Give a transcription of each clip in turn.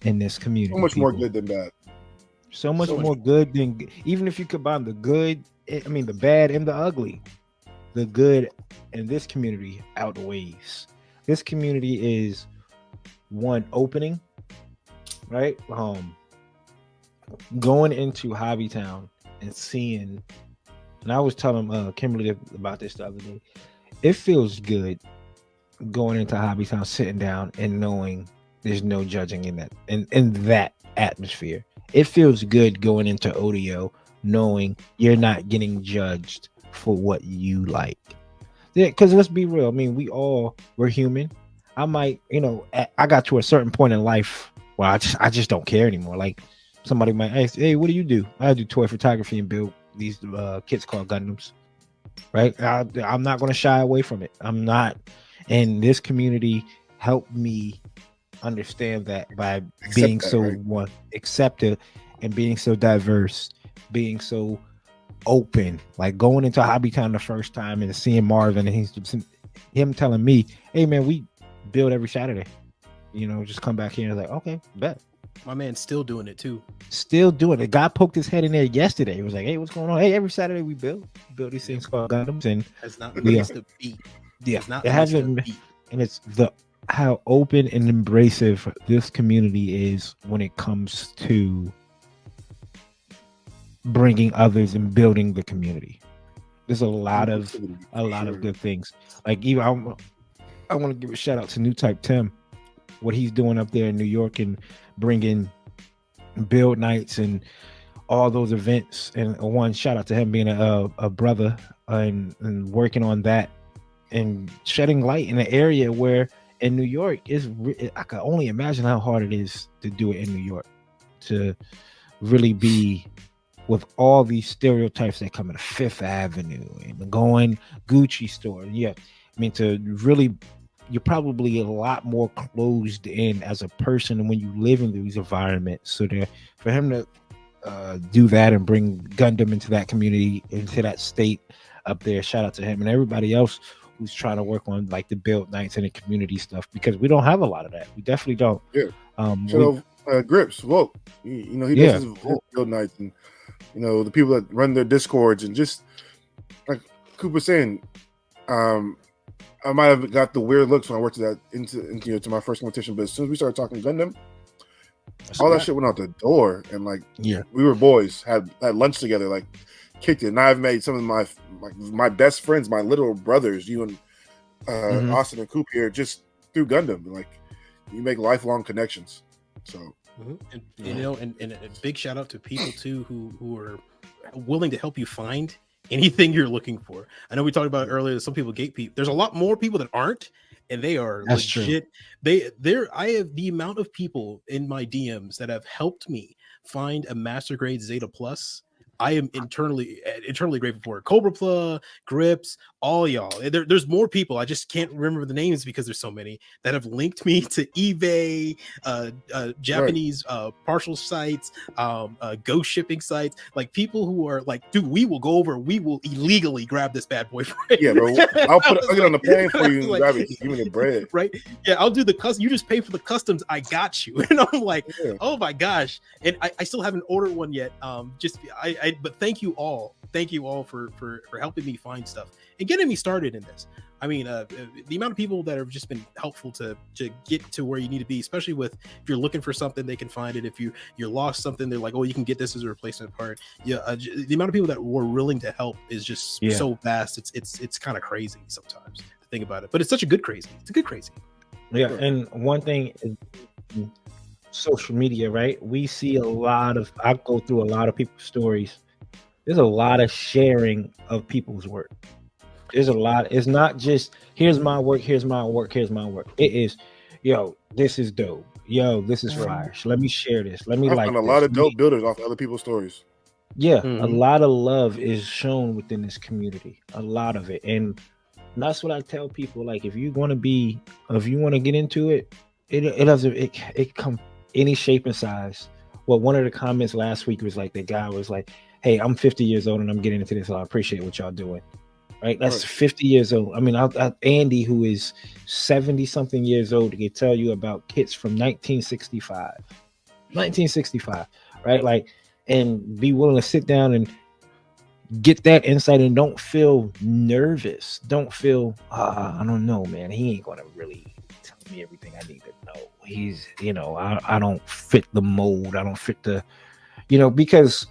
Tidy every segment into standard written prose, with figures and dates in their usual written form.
in this community. So much more People, good than bad. so much more good than, even if you combine the good, I mean the bad and the ugly, the good in this community outweighs. This community is one opening, right? Going into Hobbytown and seeing, and I was telling Kimberly about this the other day. It feels good going into Hobbytown, sitting down and knowing there's no judging in that atmosphere. It feels good going into Odio knowing you're not getting judged for what you like. Yeah, because let's be real. I mean, we're human. I might, I got to a certain point in life where I just don't care anymore. Like somebody might ask, "Hey, what do you do?" I do toy photography and build these kits called Gundams. Right? I'm not going to shy away from it. I'm not. And this community helped me understand that by being Accept that, so right? accepted and being so diverse, being so open. Like going into Hobbytown the first time and seeing Marvin and him telling me, "Hey man, we build every Saturday. Just come back here." And like, okay, bet. My man's still doing it too. Still doing it. Guy poked his head in there yesterday. He was like, "Hey, what's going on?" Hey, every Saturday we build these things called Gundams, and Has not we missed a beat. yeah, Has not it missed a hasn't. beat. And it's how open and embracive this community is when it comes to bringing others and building the community. There's a lot of good things. Like even I want to give a shout out to New Type Tim, what he's doing up there in New York and bringing build nights and all those events. And one shout out to him being a brother and working on that and shedding light in an area where in New York I can only imagine how hard it is to do it in New York, to really be with all these stereotypes that come in Fifth Avenue and going Gucci store. Yeah, I mean, to really, you're probably a lot more closed in as a person when you live in these environments. So for him to do that and bring Gundam into that community, into that state up there, shout out to him and everybody else who's trying to work on like the build nights and the community stuff, because we don't have a lot of that. We definitely don't. Yeah. Grips, Vote. He does his build nights, and the people that run their discords, and just like Coop was saying, I might have got the weird looks when I worked into my first competition, but as soon as we started talking Gundam, all that shit went out the door, and we were boys, had lunch together, like kicked it. And I've made some of my best friends, my little brothers, you and Austen and Coop here, just through Gundam. Like you make lifelong connections. So and a big shout out to people too who are willing to help you find anything you're looking for. I know we talked about it earlier that some people gatekeep. There's a lot more people that aren't, and they are legit. I have the amount of people in my DMs that have helped me find a master grade Zeta Plus. I am internally grateful for it. Cobra, Grips, all y'all. There's more people. I just can't remember the names because there's so many that have linked me to eBay, Japanese partial sites, ghost shipping sites. Like people who are like, dude, we will go over. We will illegally grab this bad boy for you. Yeah, bro. I'll get on the plane for you and grab it. Give me the bread. Right? Yeah, I'll do the custom. You just pay for the customs. I got you. And I'm like, oh my gosh. And I still haven't ordered one yet. But thank you all for helping me find stuff and getting me started in this. I mean, the amount of people that have just been helpful to get to where you need to be, especially with if you're looking for something, they can find it. If you're lost something, they're like, oh, you can get this as a replacement part. Yeah, the amount of people that were willing to help is just so vast. It's kind of crazy sometimes to think about it, but it's such a good crazy. It's a good crazy. Yeah, and one thing is social media, right? We see I go through a lot of people's stories. There's a lot of sharing of people's work. There's a lot. It's not just here's my work, here's my work, here's my work. It is, yo, this is dope. Yo, this is fire. Let me share this. Let me I found a lot of dope builders off other people's stories. Yeah, a lot of love is shown within this community. A lot of it, and that's what I tell people. Like, if you want to get into it, it come any shape and size. Well, one of the comments last week was like, the guy was like, hey, I'm 50 years old and I'm getting into this, so I appreciate what y'all doing. Right? That's 50 years old. I mean, Andy, who is 70 something years old, can tell you about kits from 1965. 1965, right? Like, and be willing to sit down and get that insight and don't feel nervous. Don't feel, I don't know, man. He ain't gonna really tell me everything I need to know. He's, I don't fit the mold. I don't fit the, because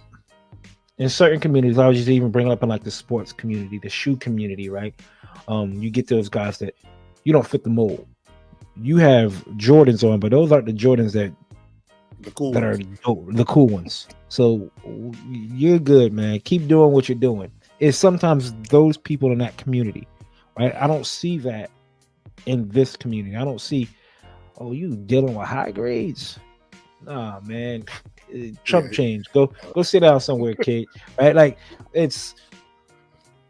in certain communities, I was just even bringing up in like the sports community, the shoe community, right? You get those guys that you don't fit the mold. You have Jordans on, but those aren't the Jordans that are the cool ones. So you're good, man. Keep doing what you're doing. It's sometimes those people in that community, right? I don't see that in this community. I don't see, oh, you dealing with high grades. Nah, man. Trump change. Go sit down somewhere, kid. Right? Like, it's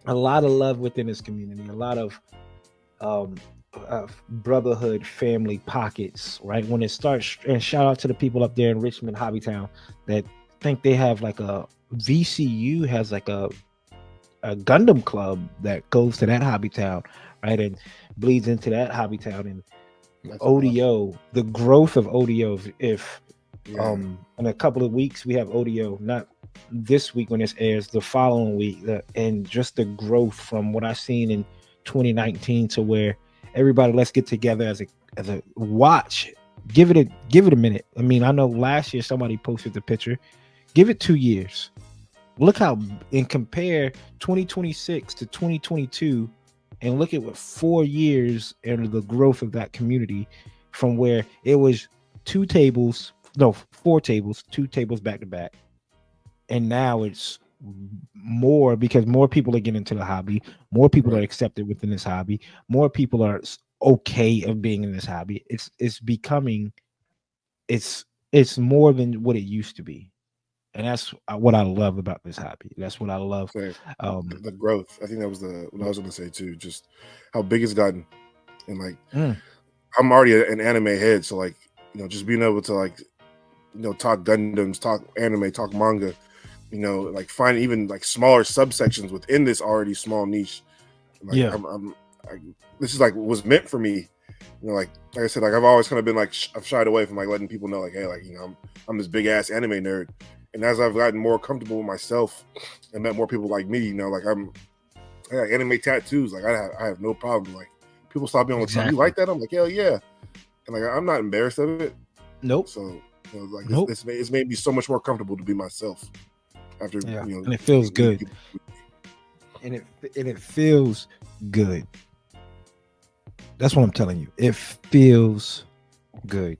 a lot of love within this community, a lot of brotherhood, family pockets, right? When it starts, and shout out to the people up there in Richmond, Hobbytown, that think they have like a VCU has like a Gundam club that goes to that Hobbytown, right? And bleeds into that Hobbytown. And that's ODO, awesome. The growth of ODO, if in a couple of weeks we have ODO, not this week when this airs, the following week, and just the growth from what I've seen in 2019 to where everybody, let's get together as a watch. Give it a minute. I mean, I know last year somebody posted the picture. Give it 2 years. Look how, and compare 2026 to 2022, and look at what 4 years and the growth of that community from where it was 4 tables, 2 tables back to back. And now it's more because more people are getting into the hobby. More people are accepted within this hobby. More people are okay of being in this hobby. It's becoming, it's more than what it used to be. And that's what I love about this hobby. That's what I love. The growth. I think that was what I was going to say too. Just how big it's gotten, and like I'm already an anime head, so like just being able to like talk Gundams, talk anime, talk manga, like find even like smaller subsections within this already small niche. Like, this is like was meant for me. Like I said, like I've always kind of been like I've shied away from like letting people know like, hey, like I'm this big ass anime nerd. And as I've gotten more comfortable with myself and met more people like me, like I got anime tattoos. Like I have no problem. Like people stop me all the time. You like that? I'm like, hell yeah. And like I'm not embarrassed of it. Nope. So like it's made me so much more comfortable to be myself. After and it feels good. And it feels good. That's what I'm telling you. It feels good.